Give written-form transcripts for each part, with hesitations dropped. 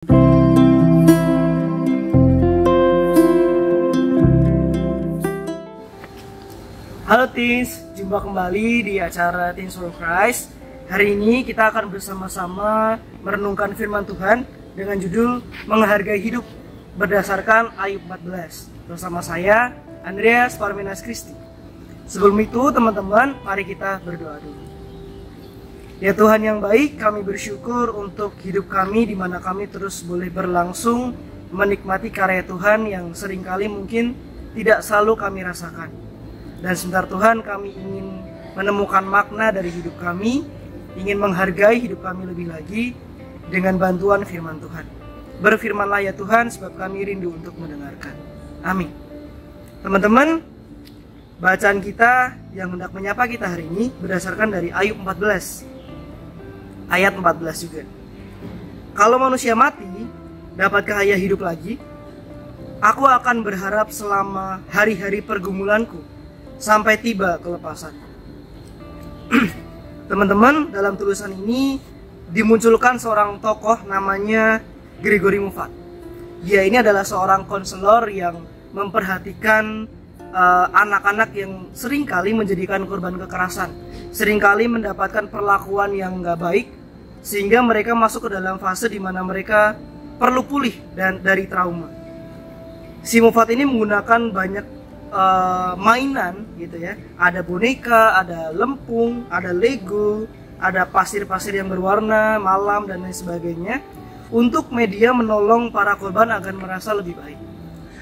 Halo Teens, jumpa kembali di acara Teens for Christ. Hari ini kita akan bersama-sama merenungkan firman Tuhan dengan judul Menghargai Hidup berdasarkan Ayub 14 bersama saya, Andreas Parmenas Kristi. Sebelum itu teman-teman, mari kita berdoa dulu. Ya Tuhan yang baik, kami bersyukur untuk hidup kami di mana kami terus boleh berlangsung menikmati karya Tuhan yang seringkali mungkin tidak selalu kami rasakan. Dan sebentar Tuhan, kami ingin menemukan makna dari hidup kami, ingin menghargai hidup kami lebih lagi dengan bantuan firman Tuhan. Berfirmanlah ya Tuhan, sebab kami rindu untuk mendengarkan. Amin. Teman-teman, bacaan kita yang hendak menyapa kita hari ini berdasarkan dari Ayub 14. Ayat 14 juga. Kalau manusia mati, dapatkah ia hidup lagi? Aku akan berharap selama hari-hari pergumulanku sampai tiba kelepasanku. Teman-teman, dalam tulisan ini dimunculkan seorang tokoh namanya Gregory Muffat. Dia ini adalah seorang konselor yang memperhatikan anak-anak yang seringkali menjadikan korban kekerasan, seringkali mendapatkan perlakuan yang nggak baik, sehingga mereka masuk ke dalam fase di mana mereka perlu pulih dari trauma. Si Muffat ini menggunakan banyak mainan gitu ya. Ada boneka, ada lempung, ada Lego, ada pasir-pasir yang berwarna, malam dan lain sebagainya, untuk media menolong para korban agar merasa lebih baik.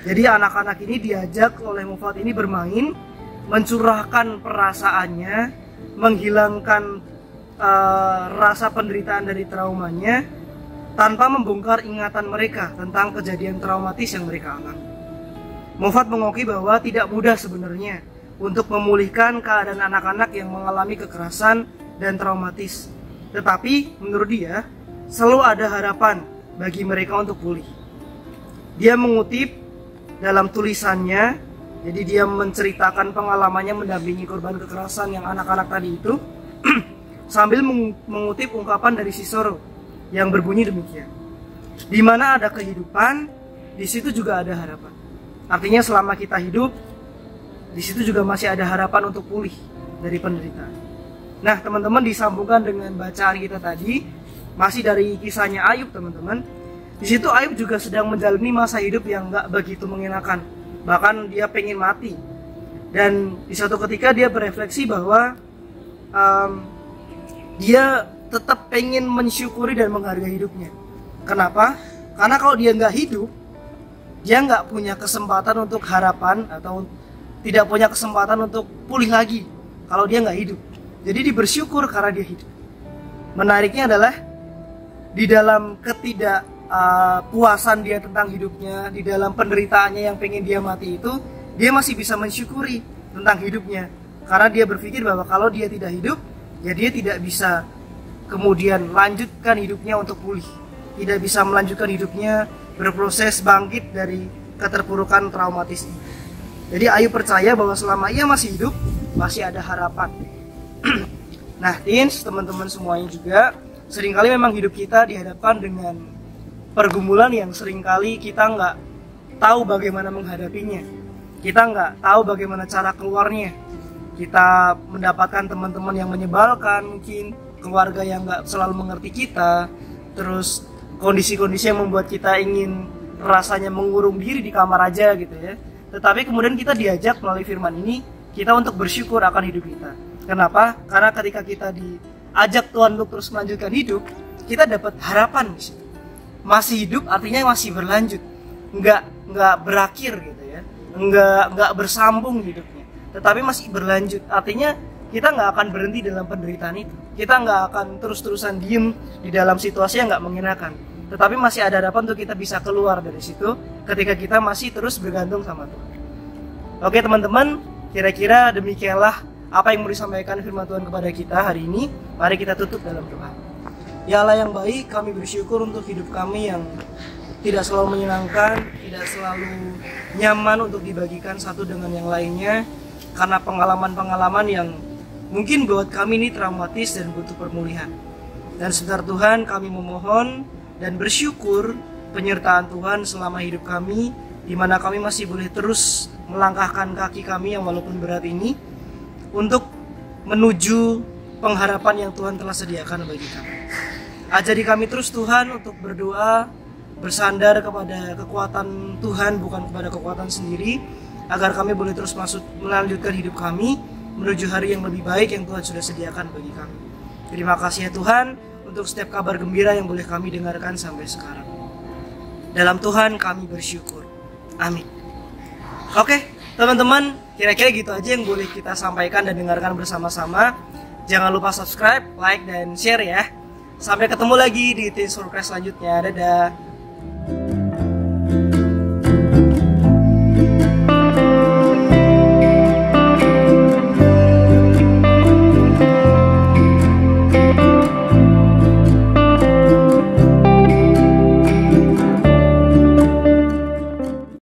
Jadi anak-anak ini diajak oleh Muffat ini bermain, mencurahkan perasaannya, menghilangkan rasa penderitaan dari traumanya tanpa membongkar ingatan mereka tentang kejadian traumatis yang mereka alami. Muffat mengakui bahwa tidak mudah sebenarnya untuk memulihkan keadaan anak-anak yang mengalami kekerasan dan traumatis. Tetapi menurut dia, selalu ada harapan bagi mereka untuk pulih. Dia mengutip dalam tulisannya, jadi dia menceritakan pengalamannya mendampingi korban kekerasan yang anak-anak tadi itu, sambil mengutip ungkapan dari Cicero yang berbunyi demikian. Di mana ada kehidupan, di situ juga ada harapan. Artinya selama kita hidup, di situ juga masih ada harapan untuk pulih dari penderitaan. Nah teman-teman, disambungkan dengan bacaan kita tadi, masih dari kisahnya Ayub teman-teman. Di situ Ayub juga sedang menjalani masa hidup yang gak begitu mengenakan. Bahkan dia pengen mati. Dan di suatu ketika dia berefleksi bahwa dia tetap pengen mensyukuri dan menghargai hidupnya. Kenapa? Karena kalau dia nggak hidup, dia nggak punya kesempatan untuk harapan atau tidak punya kesempatan untuk pulih lagi kalau dia nggak hidup. Jadi dia bersyukur karena dia hidup. Menariknya adalah di dalam ketidakpuasan dia tentang hidupnya, di dalam penderitaannya yang pengen dia mati itu, dia masih bisa mensyukuri tentang hidupnya. Karena dia berpikir bahwa kalau dia tidak hidup, ya dia tidak bisa kemudian lanjutkan hidupnya untuk pulih. Tidak bisa melanjutkan hidupnya berproses bangkit dari keterpurukan traumatis ini. Jadi Ayub percaya bahwa selama ia masih hidup, masih ada harapan. Nah teens, teman-teman semuanya juga, seringkali memang hidup kita dihadapkan dengan pergumulan yang seringkali kita nggak tahu bagaimana menghadapinya. Kita nggak tahu bagaimana cara keluarnya. Kita mendapatkan teman-teman yang menyebalkan, mungkin keluarga yang nggak selalu mengerti kita, terus kondisi-kondisi yang membuat kita ingin rasanya mengurung diri di kamar aja gitu ya. Tetapi kemudian kita diajak melalui firman ini, kita untuk bersyukur akan hidup kita. Kenapa? Karena ketika kita diajak Tuhan untuk terus melanjutkan hidup, kita dapat harapan di situ. Masih hidup artinya masih berlanjut, nggak berakhir gitu ya, nggak bersambung hidupnya. Tetapi masih berlanjut, artinya kita nggak akan berhenti dalam penderitaan itu. Kita nggak akan terus-terusan diem di dalam situasi yang nggak mengenakan. Tetapi masih ada harapan untuk kita bisa keluar dari situ ketika kita masih terus bergantung sama Tuhan. Oke teman-teman, kira-kira demikianlah apa yang mau disampaikan firman Tuhan kepada kita hari ini. Mari kita tutup dalam doa. Ya Allah yang baik, kami bersyukur untuk hidup kami yang tidak selalu menyenangkan, tidak selalu nyaman untuk dibagikan satu dengan yang lainnya, karena pengalaman-pengalaman yang mungkin buat kami ini traumatis dan butuh pemulihan. Dan sebentar Tuhan, kami memohon dan bersyukur penyertaan Tuhan selama hidup kami, di mana kami masih boleh terus melangkahkan kaki kami yang walaupun berat ini untuk menuju pengharapan yang Tuhan telah sediakan bagi kami. Ajari kami terus Tuhan untuk berdoa, bersandar kepada kekuatan Tuhan bukan kepada kekuatan sendiri, agar kami boleh terus melanjutkan hidup kami menuju hari yang lebih baik yang Tuhan sudah sediakan bagi kami. Terima kasih ya Tuhan untuk setiap kabar gembira yang boleh kami dengarkan sampai sekarang. Dalam Tuhan kami bersyukur. Amin. Oke, teman-teman, kira-kira gitu aja yang boleh kita sampaikan dan dengarkan bersama-sama. Jangan lupa subscribe, like, dan share ya. Sampai ketemu lagi di Teens for Christ selanjutnya. Dadah.